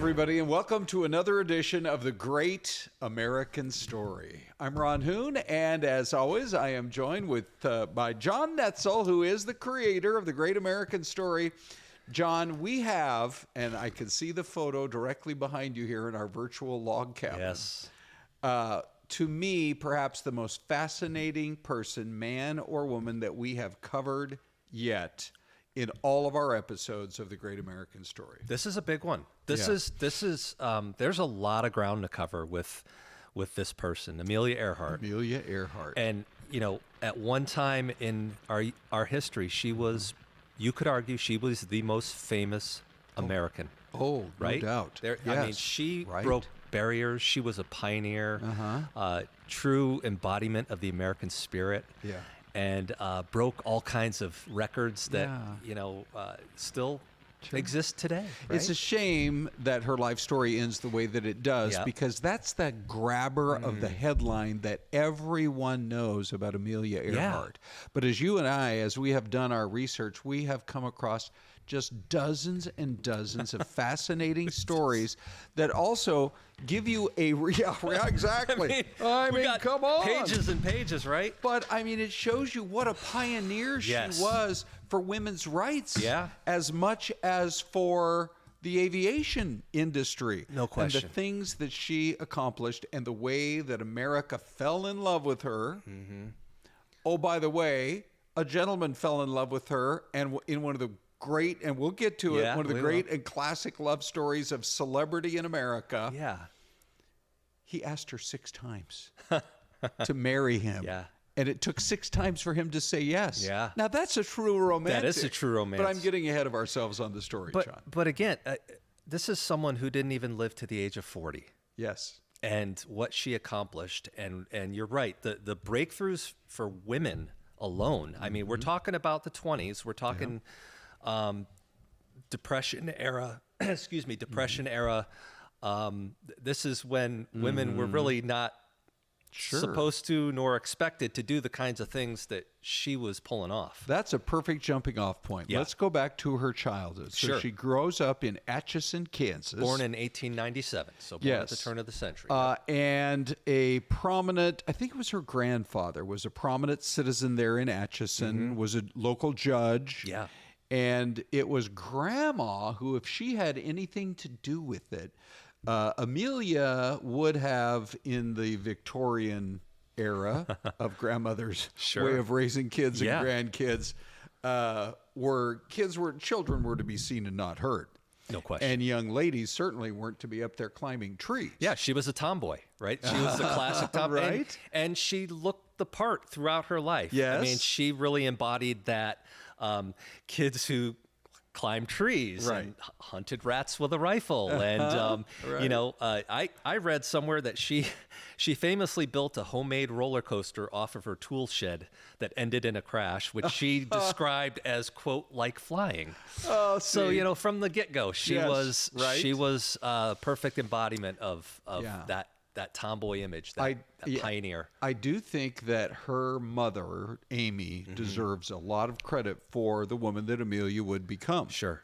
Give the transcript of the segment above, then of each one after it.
everybody, and welcome to another edition of The Great American Story. I'm Ron Hoon, and as always, I am joined by John Noetzel, who is the creator of The Great American Story. John, we have, and I can see the photo directly behind you here in our virtual log cabin. Yes. To me, perhaps the most fascinating person, man or woman, that we have covered yet in all of our episodes of The Great American Story. This is a big one. This is there's a lot of ground to cover with this person, Amelia Earhart. Amelia Earhart. And, you know, at one time in our history, she was, you could argue, she was the most famous American. Oh, right? No doubt. I mean, she broke barriers. She was a pioneer, true embodiment of the American spirit. Yeah. And broke all kinds of records that, still exist today. Right? It's a shame that her life story ends the way that it does, because that's that grabber of the headline that everyone knows about Amelia Earhart. But as you and I, as we have done our research, we have come across just dozens and dozens of fascinating stories that also give you a exactly. I mean, come on, pages and pages, right? But I mean, it shows you what a pioneer she was for women's rights, as much as for the aviation industry. No question. And the things that she accomplished and the way that America fell in love with her. Oh, by the way, a gentleman fell in love with her, and in one of the great, and we'll get to it, one of the great and classic love stories of celebrity in America. Yeah. He asked her 6 times to marry him. Yeah. And it took 6 times for him to say yes. Yeah. Now, that's a true romantic. That is a true romance. But I'm getting ahead of ourselves on the story, John. But again, this is someone who didn't even live to the age of 40. Yes. And what she accomplished. And you're right. The breakthroughs for women alone. I mean, we're talking about the 20s. We're talking Depression era. Depression era. This is when women were really not supposed to nor expected to do the kinds of things that she was pulling off. That's a perfect jumping off point. Let's go back to her childhood. So she grows up in Atchison, Kansas. Born in 1897, so born at the turn of the century. And a prominent, I think it was her grandfather, was a prominent citizen there in Atchison, was a local judge. Yeah. And it was Grandma who, if she had anything to do with it, Amelia would have, in the Victorian era of grandmother's way of raising kids and grandkids, children were to be seen and not heard. No question. And young ladies certainly weren't to be up there climbing trees. Yeah, she was a tomboy, right? She was the classic tomboy. Right. And she looked the part throughout her life. Yes. I mean, she really embodied that kids who climbed trees and hunted rats with a rifle. And, I read somewhere that she famously built a homemade roller coaster off of her tool shed that ended in a crash, which she described as, quote, like flying. Oh, so, from the get-go, she was a perfect embodiment of that tomboy image, that pioneer. I do think that her mother, Amy, deserves a lot of credit for the woman that Amelia would become. Sure.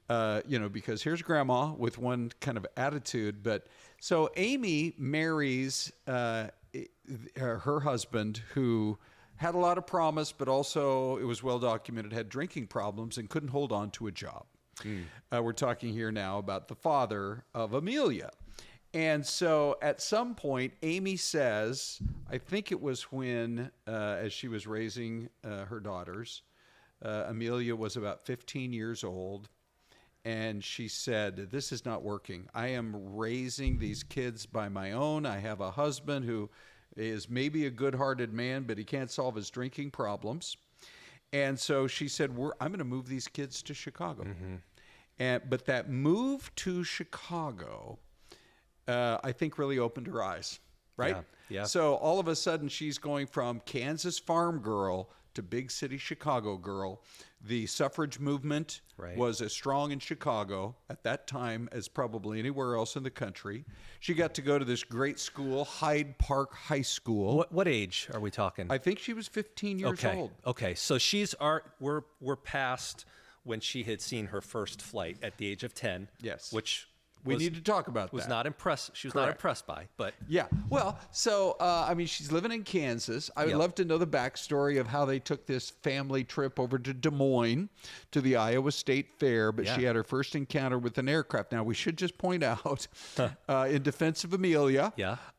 Because here's Grandma with one kind of attitude. But so Amy marries her husband, who had a lot of promise, but also, it was well documented, had drinking problems and couldn't hold on to a job. We're talking here now about the father of Amelia. And so at some point, Amy says, I think it was when, as she was raising her daughters, Amelia was about 15 years old, and she said, this is not working. I am raising these kids by my own. I have a husband who is maybe a good-hearted man, but he can't solve his drinking problems. And so she said, I'm going to move these kids to Chicago. But that move to Chicago, I think, really opened her eyes, right? Yeah. So all of a sudden, she's going from Kansas farm girl to big city Chicago girl. The suffrage movement was as strong in Chicago at that time as probably anywhere else in the country. She got to go to this great school, Hyde Park High School. What age are we talking? I think she was 15 years old. Okay, so we're past when she had seen her first flight at the age of 10. Yes. Which We need to talk about was that. not impressed. She was not impressed by, but Yeah. Well, so, I mean, she's living in Kansas. I would love to know the backstory of how they took this family trip over to Des Moines to the Iowa State Fair, but she had her first encounter with an aircraft. Now, we should just point out, in defense of Amelia,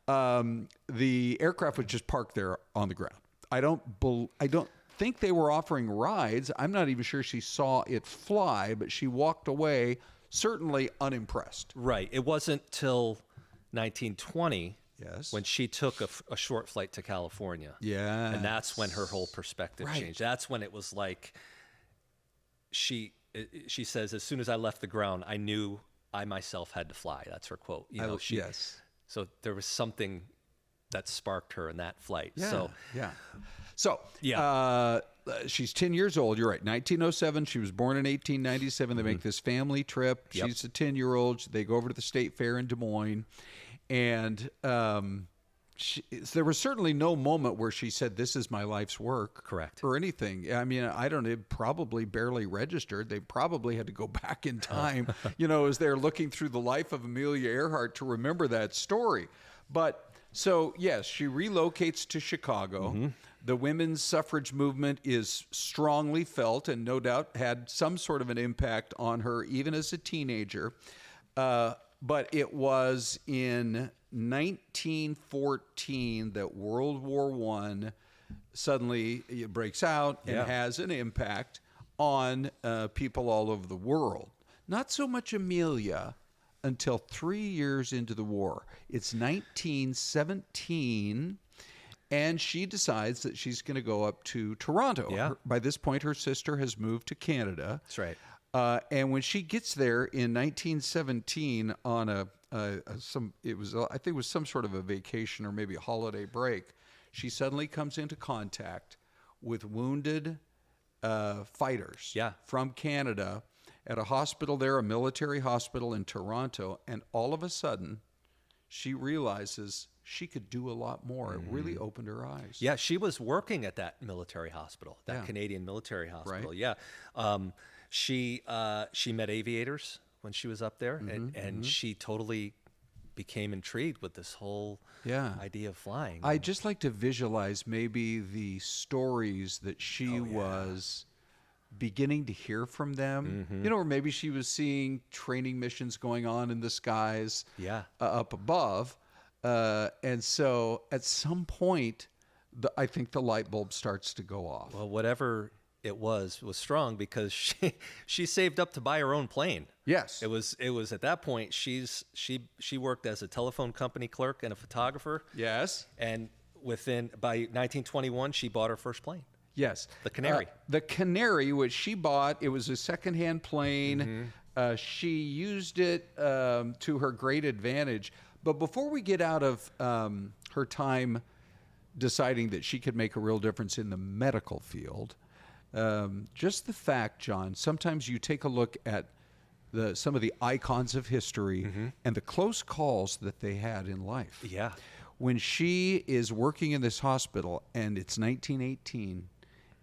the aircraft was just parked there on the ground. I don't think they were offering rides. I'm not even sure she saw it fly, but she walked away certainly unimpressed. Right. It wasn't till 1920 when she took a short flight to California. Yeah. And that's when her whole perspective changed. That's when it was like she says, as soon as I left the ground, I knew I myself had to fly. That's her quote. You know, so there was something that sparked her in that flight. So she's 10 years old. You're right. 1907. She was born in 1897. They make this family trip. She's a 10-year-old. They go over to the State Fair in Des Moines. And there was certainly no moment where she said, this is my life's work. Correct. Or anything. I mean, it probably barely registered. They probably had to go back in time, as they're looking through the life of Amelia Earhart to remember that story. But so, yes, she relocates to Chicago. The women's suffrage movement is strongly felt and no doubt had some sort of an impact on her even as a teenager. But it was in 1914 that World War I suddenly breaks out and has an impact on people all over the world. Not so much Amelia until 3 years into the war. It's 1917. And she decides that she's going to go up to Toronto. By this point, her sister has moved to Canada. That's right. And when she gets there in 1917 on I think it was some sort of a vacation or maybe a holiday break, she suddenly comes into contact with wounded fighters from Canada at a hospital there, a military hospital in Toronto. And all of a sudden, she realizes she could do a lot more. It really opened her eyes. Yeah, she was working at that military hospital, that Canadian military hospital. Right. Yeah. She met aviators when she was up there, and she totally became intrigued with this whole idea of flying. I just like to visualize maybe the stories that she was beginning to hear from them, or maybe she was seeing training missions going on in the skies up above. And so at some point, I think the light bulb starts to go off. Well, whatever it was strong because she saved up to buy her own plane. Yes. It was at that point she worked as a telephone company clerk and a photographer. Yes. And by 1921 she bought her first plane. Yes. The Canary. The Canary, which she bought, it was a secondhand plane. She used it to her great advantage. But before we get out of her time deciding that she could make a real difference in the medical field, just the fact, John, sometimes you take a look at some of the icons of history and the close calls that they had in life. Yeah. When she is working in this hospital and it's 1918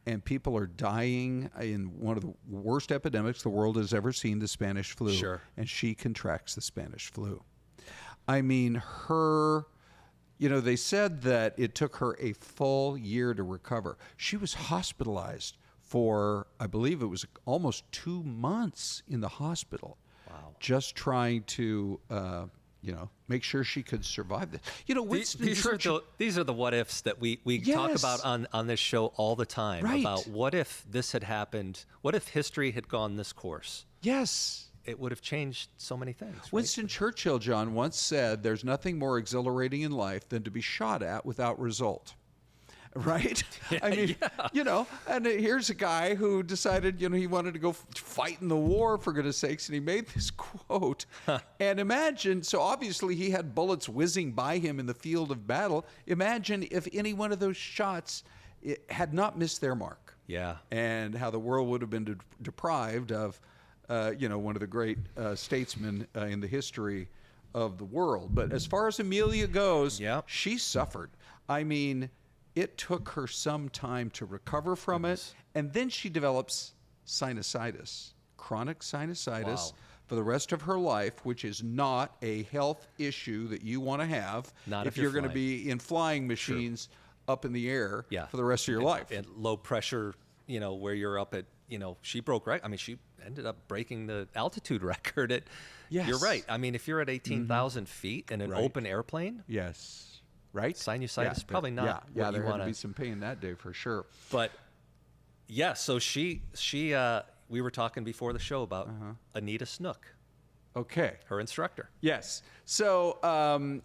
and people are dying in one of the worst epidemics the world has ever seen, the Spanish flu, and she contracts the Spanish flu. I mean, they said that it took her a full year to recover. She was hospitalized for, I believe it was almost 2 months in the hospital. Wow. Just trying to, make sure she could survive this. Winston Churchill. These are the what ifs that we talk about on this show all the time. Right. About what if this had happened? What if history had gone this course? Yes. It would have changed so many things. Right? Winston Churchill, John, once said, there's nothing more exhilarating in life than to be shot at without result. Right? I mean, and here's a guy who decided, he wanted to go fight in the war, for goodness sakes, and he made this quote. And imagine, so obviously he had bullets whizzing by him in the field of battle. Imagine if any one of those shots had not missed their mark. Yeah. And how the world would have been deprived of one of the great statesmen in the history of the world. But as far as Amelia goes, she suffered. I mean, it took her some time to recover from it. And then she develops sinusitis, chronic sinusitis, for the rest of her life, which is not a health issue that you want to have Not if if you're going to flying. be in flying machines up in the air for the rest of your life. And low pressure, where you're up at, she broke, right? I mean, she ended up breaking the altitude record at, Yes. You're right. I mean, if you're at 18,000 feet in an open airplane, Yes. Right? sinusitis is probably not Yeah, what there you had want to be some pain that day for sure. But yeah, so she we were talking before the show about Anita Snook, Okay. her instructor. Yes. So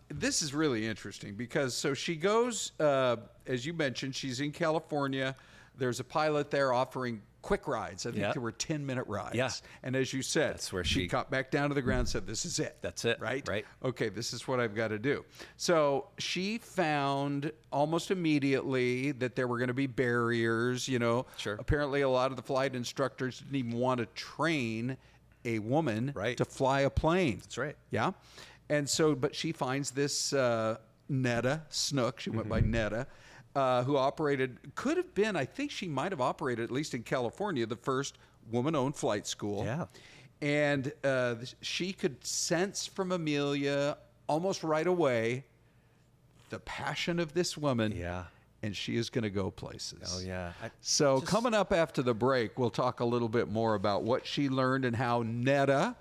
this is really interesting because she goes, as you mentioned, she's in California. There's a pilot there offering quick rides. I think there were 10-minute rides. Yeah. And as you said, That's where she she got back down to the ground and said, this is it. That's it. Right? Right. Okay, this is what I've got to do. So she found almost immediately that there were going to be barriers. Sure. Apparently a lot of the flight instructors didn't even want to train a woman to fly a plane. That's right. Yeah. And so, but she finds this Netta Snook, she went by Netta, who could have been, I think she might have operated, at least in California, the first woman-owned flight school. Yeah. And she could sense from Amelia almost right away the passion of this woman. Yeah. And she is going to go places. Oh, yeah. So coming up after the break, we'll talk a little bit more about what she learned and how Netta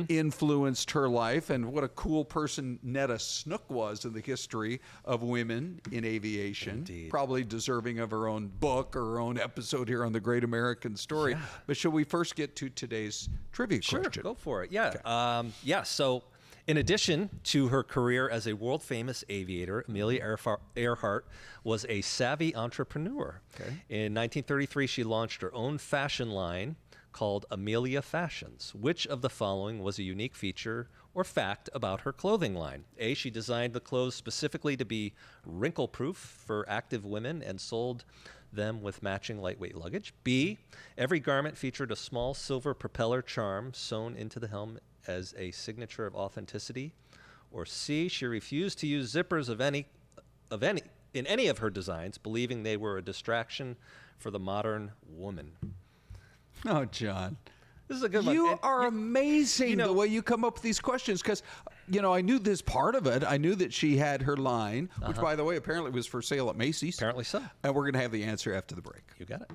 influenced her life and what a cool person Netta Snook was in the history of women in aviation. Indeed. Probably deserving of her own book or her own episode here on The Great American Story. Yeah. But shall we first get to today's trivia question? Sure, go for it. Yeah. Okay. So in addition to her career as a world-famous aviator, Amelia Earhart was a savvy entrepreneur. Okay. In 1933, she launched her own fashion line called Amelia Fashions. Which of the following was a unique feature or fact about her clothing line? A, she designed the clothes specifically to be wrinkle-proof for active women and sold them with matching lightweight luggage. B, every garment featured a small silver propeller charm sewn into the helmet as a signature of authenticity. Or C, she refused to use zippers in any of her designs, believing they were a distraction for the modern woman. Oh, John. This is a good one. You are amazing the way you come up with these questions because, I knew this part of it. I knew that she had her line, which, by the way, apparently was for sale at Macy's. Apparently so. And we're going to have the answer after the break. You got it.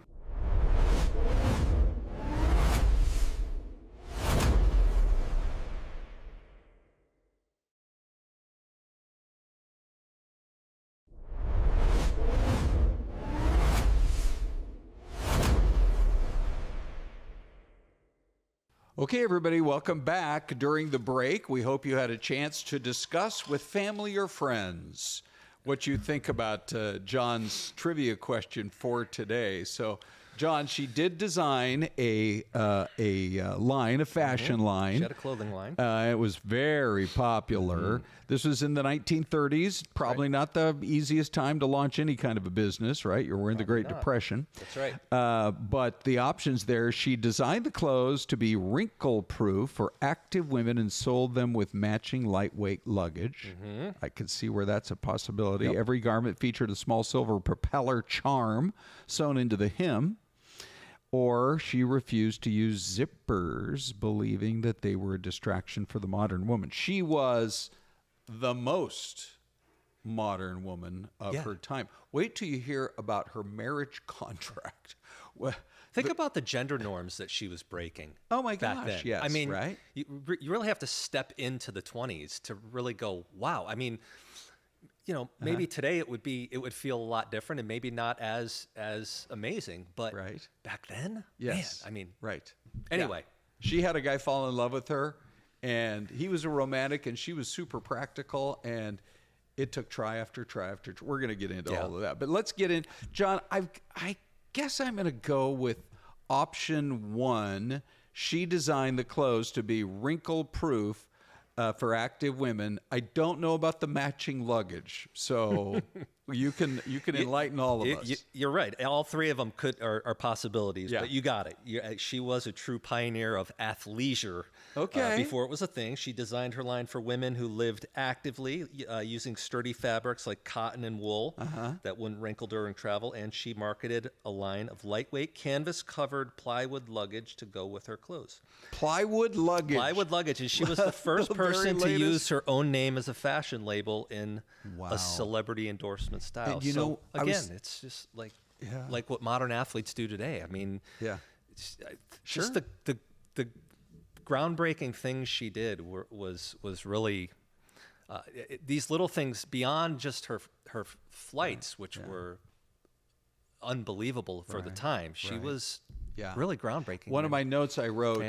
Okay, everybody, welcome back. During the break, we hope you had a chance to discuss with family or friends what you think about John's trivia question for today. So, John, she did design a line, a fashion line. She had a clothing line. It was very popular. This was in the 1930s. Probably not the easiest time to launch any kind of a business, right? You're in the Great Depression. That's right. But the options there, she designed the clothes to be wrinkle-proof for active women and sold them with matching lightweight luggage. I could see where that's a possibility. Yep. Every garment featured a small silver propeller charm sewn into the hem. Or she refused to use zippers, believing that they were a distraction for the modern woman. She was the most modern woman of her time. Wait till you hear about her marriage contract. Well, Think about the gender norms that she was breaking. Oh my back gosh, then. yes, I mean, right? You really have to step into the 20s to really go, wow. I mean, maybe today it would feel a lot different and maybe not as amazing, but back then, yes, man, I mean, right. Anyway, she had a guy fall in love with her, and he was a romantic, and she was super practical, and it took try after try after try. We're going to get into all of that, but let's get in. John, I guess I'm going to go with option one. She designed the clothes to be wrinkle-proof for active women. I don't know about the matching luggage, so You can enlighten all of us. You're right. All three of them are possibilities, Yeah. but you got it. She was a true pioneer of athleisure. Okay. Before it was a thing, she designed her line for women who lived actively, using sturdy fabrics like cotton and wool that wouldn't wrinkle during travel, and she marketed a line of lightweight canvas-covered plywood luggage to go with her clothes. Plywood luggage. And she was the first person to use her own name as a fashion label in Wow. a celebrity endorsement style. And, you so know, again, it's just like what modern athletes do today. I mean, just the groundbreaking things she did was really these little things beyond just her flights, which were unbelievable for the time. She was really groundbreaking. One of my notes I wrote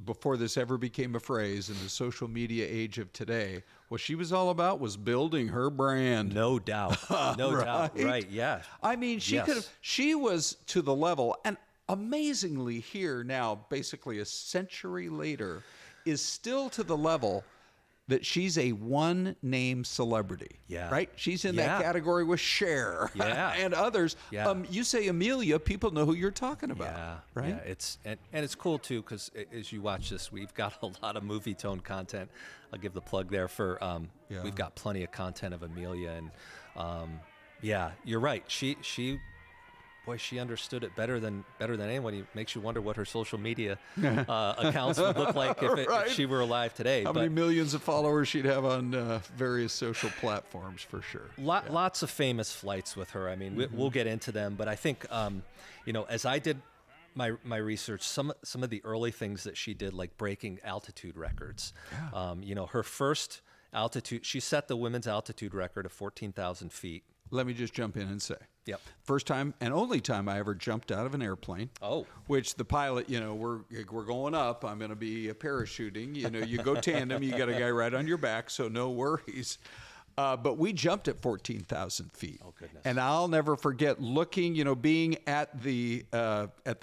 before this ever became a phrase in the social media age of today, what she was all about was building her brand. No doubt. No doubt. Right. Yeah. I mean, she was to the level, and amazingly here now, basically a century later, is still to the level that she's a one-name celebrity. Yeah. Right? She's in that category with Cher and others. Yeah. You say Amelia, people know who you're talking about. Yeah. Right? Yeah. It's and it's cool too, because as you watch this, we've got a lot of movie tone content. I'll give the plug there for we've got plenty of content of Amelia, and you're right. She understood it better than anyone. It makes you wonder what her social media accounts would look like if she were alive today. How many millions of followers she'd have on various social platforms, for sure. Lots of famous flights with her. I mean, we'll get into them, but I think as I did my research, some of the early things that she did, like breaking altitude records. Her first altitude, she set the women's altitude record of 14,000 feet. Let me just jump in and say, Yep. first time and only time I ever jumped out of an airplane. Oh. Which the pilot, we're going up. I'm going to be parachuting. You go tandem. You got a guy right on your back, so no worries. But we jumped at 14,000 feet. Oh, goodness. And I'll never forget looking, being at the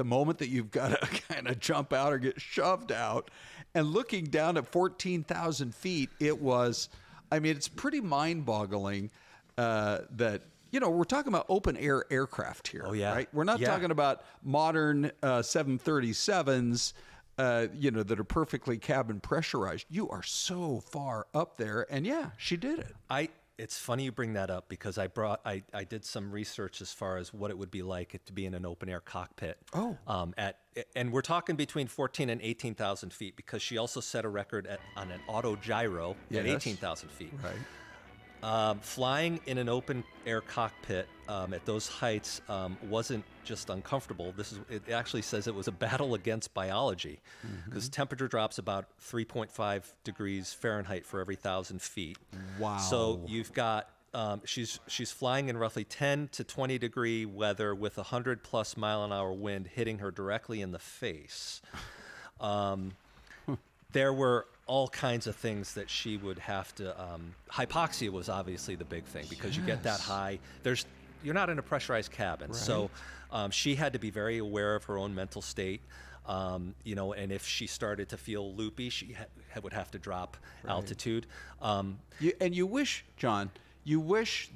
moment that you've got to kind of jump out or get shoved out, and looking down at 14,000 feet. It was, it's pretty mind-boggling that, we're talking about open air aircraft here. Oh, yeah. Right? We're not talking about modern 737s, that are perfectly cabin pressurized. You are so far up there, and she did it. It's funny you bring that up, because I did some research as far as what it would be like to be in an open air cockpit. Oh. And we're talking between 14 and 18,000 feet, because she also set a record on an auto gyro at 18,000 feet. Right. Flying in an open air cockpit at those heights wasn't just uncomfortable. It actually says it was a battle against biology, because temperature drops about 3.5 degrees Fahrenheit for every 1,000 feet. Wow. So you've got she's flying in roughly 10 to 20 degree weather with 100+ mile an hour wind hitting her directly in the face. There were all kinds of things that she would have to. Hypoxia was obviously the big thing, because you get that high. You're not in a pressurized cabin, right. So she had to be very aware of her own mental state. And if she started to feel loopy, she would have to drop altitude. You wish, John,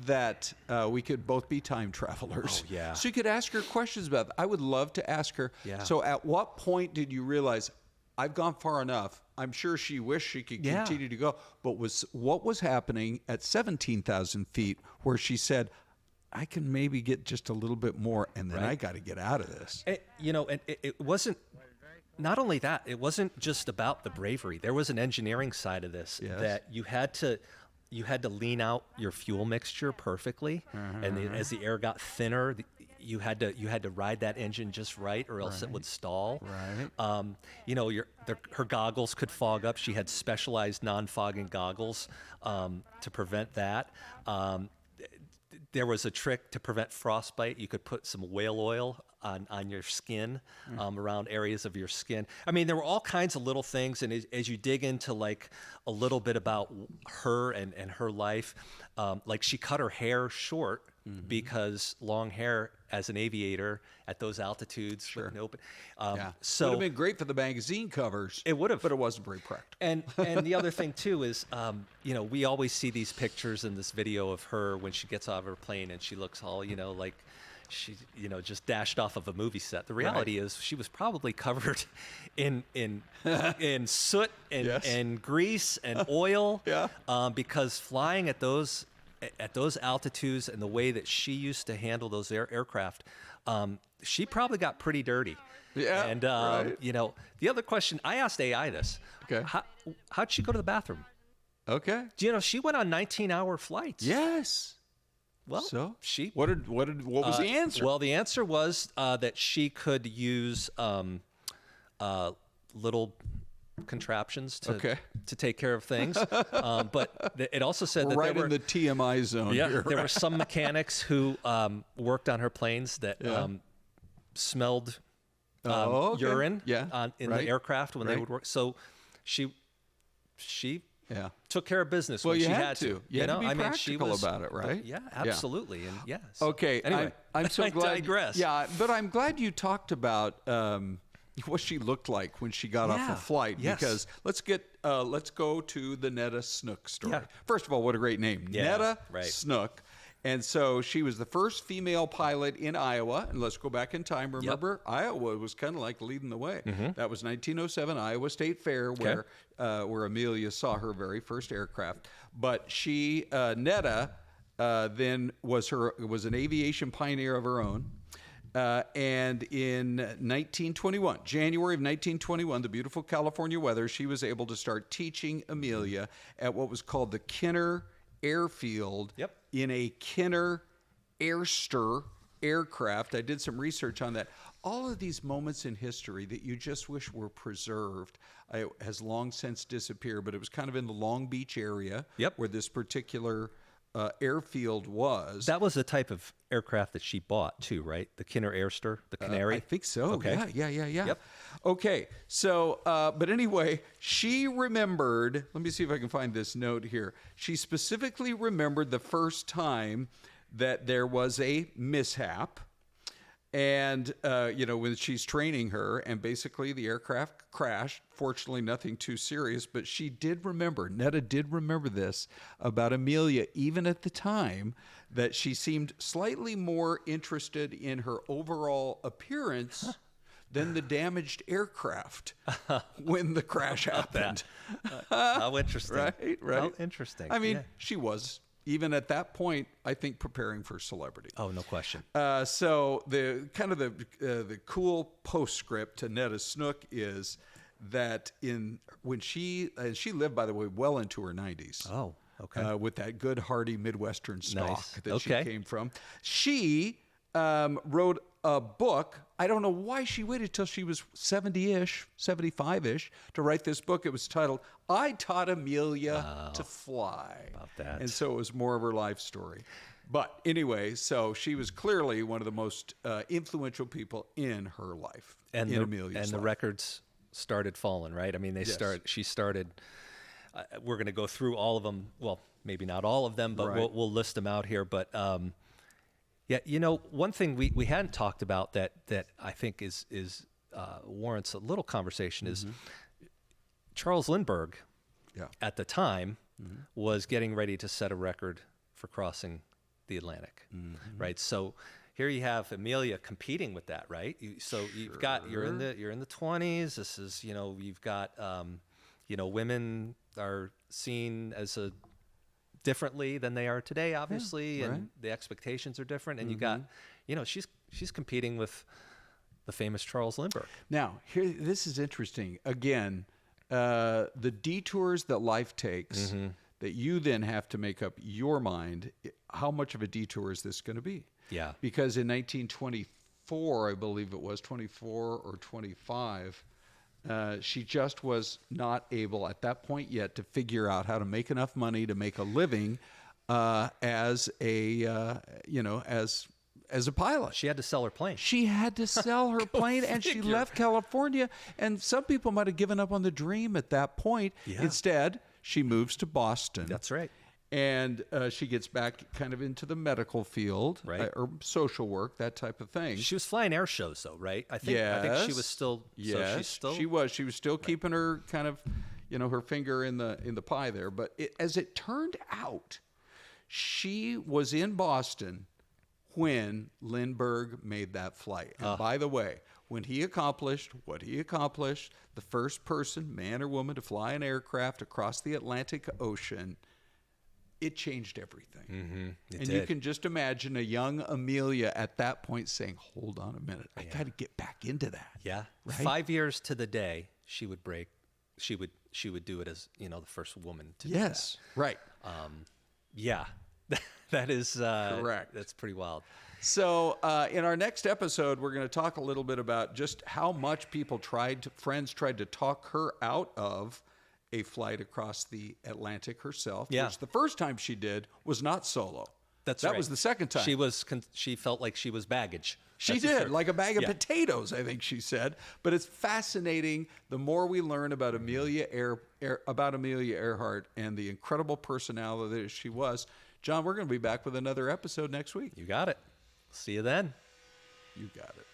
that we could both be time travelers. Oh, yeah. So you could ask her questions about that. I would love to ask her. Yeah. So at what point did you realize, I've gone far enough? I'm sure she wished she could continue to go. But what was happening at 17,000 feet where she said, I can maybe get just a little bit more, and then I got to get out of this. And it wasn't, not only that, it wasn't just about the bravery. There was an engineering side of this that you had to lean out your fuel mixture perfectly. And as the air got thinner, you had to ride that engine just right, or else it would stall. Right. Her goggles could fog up. She had specialized non-fogging goggles to prevent that. There was a trick to prevent frostbite. You could put some whale oil on your skin, around areas of your skin. I mean, there were all kinds of little things, and as you dig into like a little bit about her and her life, like she cut her hair short because long hair as an aviator at those altitudes wouldn't open. So would have been great for the magazine covers. It would have, but it wasn't very practical. And the other thing too is, we always see these pictures in this video of her when she gets out of her plane and she looks all, like she, just dashed off of a movie set. The reality is she was probably covered in soot and grease and oil, because flying at those altitudes and the way that she used to handle those aircraft, she probably got pretty dirty. Yeah, and the other question I asked AI this: how'd she go to the bathroom? Okay, she went on 19-hour flights. Yes. Well, so she what was the answer? Well, the answer was that she could use little contraptions to take care of things, but it also said that right in the TMI zone. Yeah, there were some mechanics who worked on her planes that smelled urine in the aircraft when they would work. So she took care of business when she had to. You had to be practical about it, right? Yeah, absolutely. And okay. Anyway, I'm so glad. I digress. Yeah, but I'm glad you talked about what she looked like when she got off a flight. Yes. Because let's go to the Netta Snook story. Yeah. First of all, what a great name, Netta right. Snook. And so she was the first female pilot in Iowa. And let's go back in time. Remember, Iowa was kind of like leading the way. That was 1907 Iowa State Fair, where Amelia saw her very first aircraft. But she, Netta, then was an aviation pioneer of her own. And in 1921, January of 1921, the beautiful California weather, she was able to start teaching Amelia at what was called the Kinner Airfield in a Kinner Airster aircraft. I did some research on that. All of these moments in history that you just wish were preserved has long since disappeared, but it was kind of in the Long Beach area where this particular airfield was. That was the type of aircraft that she bought too, right? The Kinner Airster, the Canary? I think so. Okay. Yeah. Yep. Okay. So, but anyway, she remembered, let me see if I can find this note here. She specifically remembered the first time that there was a mishap. And, when she's training her, and basically the aircraft crashed. Fortunately, nothing too serious, but she did remember, Netta did remember this about Amelia, even at the time, that she seemed slightly more interested in her overall appearance than the damaged aircraft when the crash happened. How interesting. Right. How interesting. I mean, she was. Even at that point, I think preparing for celebrity. Oh, no question. So the kind of the cool postscript to Netta Snook is that when she lived, by the way, well into her 90s. Oh, okay. With that good hearty Midwestern stock that she came from, she wrote a book. I don't know why she waited till she was 70-ish, 75-ish to write this book. It was titled, I Taught Amelia to Fly. About that. And so it was more of her life story. But anyway, so she was clearly one of the most influential people in her life, Amelia's life. The records started falling, right? I mean, she started, we're going to go through all of them. Well, maybe not all of them, but we'll list them out here. But one thing we hadn't talked about that I think is warrants a little conversation is Charles Lindbergh at the time was getting ready to set a record for crossing the Atlantic, right? So here you have Amelia competing with that, right? You've got you're in the 20s. This is you've got women are seen as differently than they are today, obviously, and the expectations are different. And you got, she's competing with the famous Charles Lindbergh. Now, this is interesting. Again, the detours that life takes, that you then have to make up your mind. How much of a detour is this going to be? Yeah. Because in 1924, I believe it was 24 or 25. She just was not able at that point yet to figure out how to make enough money to make a living as as a pilot. She had to sell her plane. She had to sell her plane, and she left California. And some people might have given up on the dream at that point. Yeah. Instead, she moves to Boston. That's right. And she gets back kind of into the medical field, right, or social work, that type of thing. She was flying air shows, though, right? I think she was still. Yes, so she's still. She was still keeping her kind of, her finger in the pie there. But as it turned out, she was in Boston when Lindbergh made that flight. And by the way, when he accomplished what he accomplished, the first person, man or woman, to fly an aircraft across the Atlantic Ocean, it changed everything. Mm-hmm. And you can just imagine a young Amelia at that point saying, hold on a minute, I got to get back into that. Yeah. Right? 5 years to the day, she would do it as, the first woman to do that. Yes. Right. Yeah. That is correct. That's pretty wild. So in our next episode, we're going to talk a little bit about just how much friends tried to talk her out of a flight across the Atlantic herself. Yeah. Which the first time she did was not solo. That was the second time. She felt like she was baggage. She did, like a bag of potatoes, I think she said. But it's fascinating. The more we learn about Amelia Earhart and the incredible personality that she was. John, we're going to be back with another episode next week. You got it. See you then. You got it.